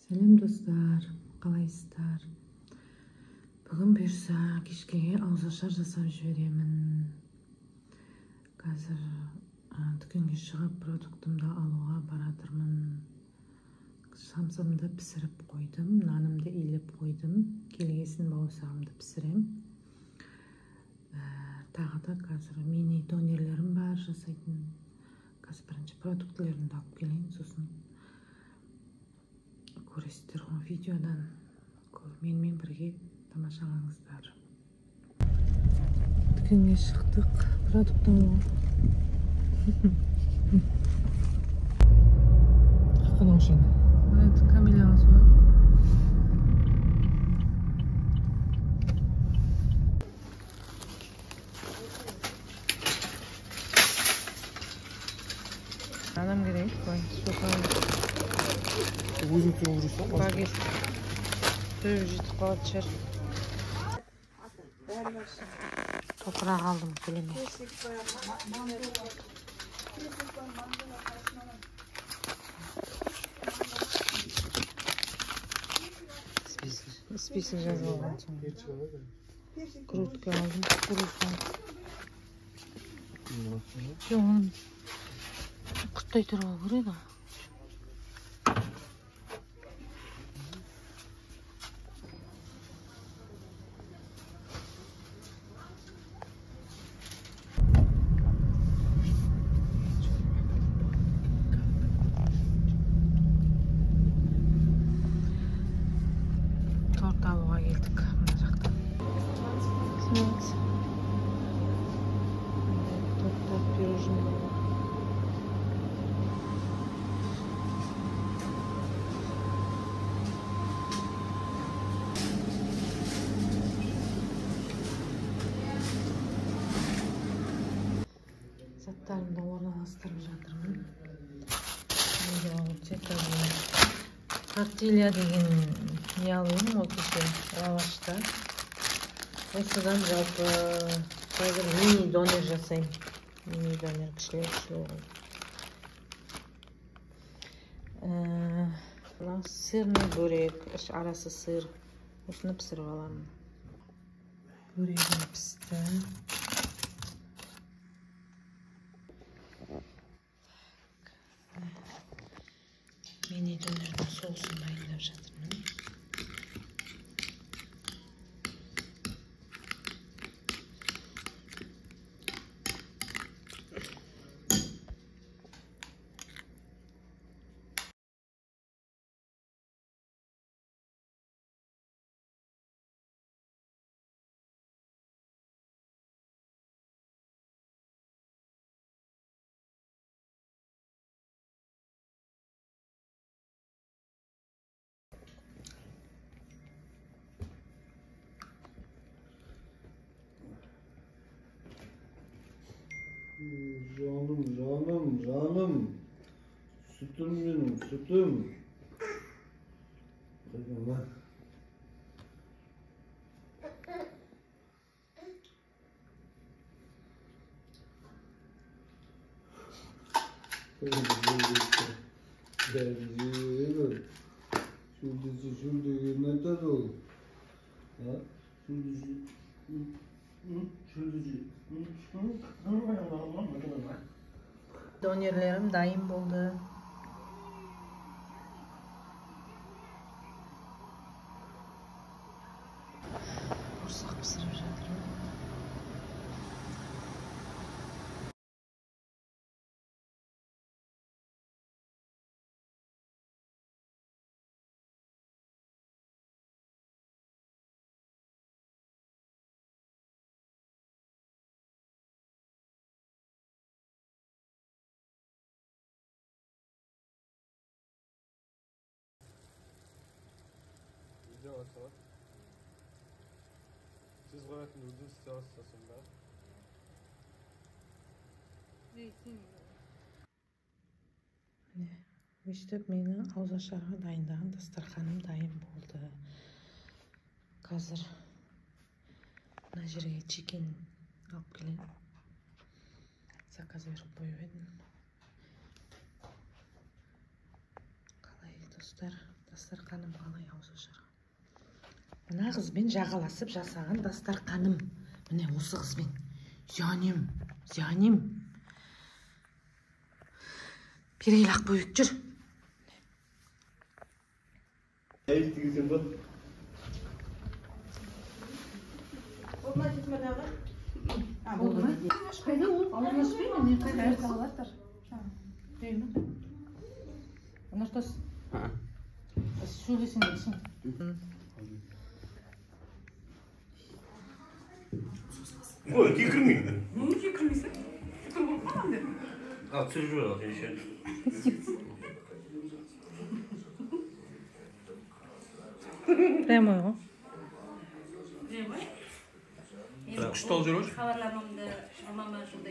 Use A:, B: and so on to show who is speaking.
A: Сәлем достар, қалайсыздар? Бүгін бұйырса кешкіге ауызашар жасап жіберемін. Қазір дүкенге шығып продуктымды алуға баратырмын. Самсамды пісіріп қойдым, нанымды илеп қойдым. Келгесін бауырсағымды пісірем. Тағы да қазір мини донерлерім бар жасайтын. Қазір бірінші продуктілерімді алып келейін, сосын көресіздер ғой видеодан. Менімен бірге тамашалаңыздар. Дүкенге шықтық, продукт алуға. Какая машина? Это Камиля Азуа. Adam gerek koy.
B: Өзің тұрып жүрсің ғой.
A: Багет. Төріп жетіп қалады шыр. Топырақ алдым көлеме. Список жазып алған соң. Крутка алдым. Крутка. Жоқ, оның құрттай тұрға көреді. Торт алуға келдік мына жақтан. Торттар, пирожный. Заттарымды орналастырып жатырмын. Тортилья деген не алуым ол кеше лавашта. Осыдан жалпы қазір мини донер жасаймын. Мини донер кішілеу. Мынау сырный бөрек, арасы сыр. Осыны пісіріп аламын. Бөрегім пісті. Mini dönerдің соусын дайындап жатырмын.
B: Canım. Sütüm benim, sütüm. Bakın lan. Şuradaki ne kadar oldu? Ha?
A: Донерлерім дайын болды. Бауырсақ пісіріп жатырмын.
B: Siz qo'yатын o'zingiz istayotgan bor.
A: Өйстіп мені ауызашарға дайындаған дастарханым дайын болды. Қазір мына жерге чикен алып келемін. Заказ беріп қойып едім. Қалай достар? Дастарқаным қалай ауыз ашар. Мына қызбен жағаласып жасаған дастарқаным. Міне осы қызбен. Зянем. Берейл ақ бөйік жүр.
B: Естігісің ба?
A: Olma gitme daha.
C: Olma. Kayda ol. Olmaz değil mi? Ne kadar sağlatır. Değil mi? Onlar da söylesin desin.
D: Ой, кикрми.
C: Ну, кикрмisi. Kikr falan dedim.
D: А, цежу, я еще.
A: Прямо.
C: Ne var?
D: Kuş da alacak hoş.
C: Havalamamda mama şurada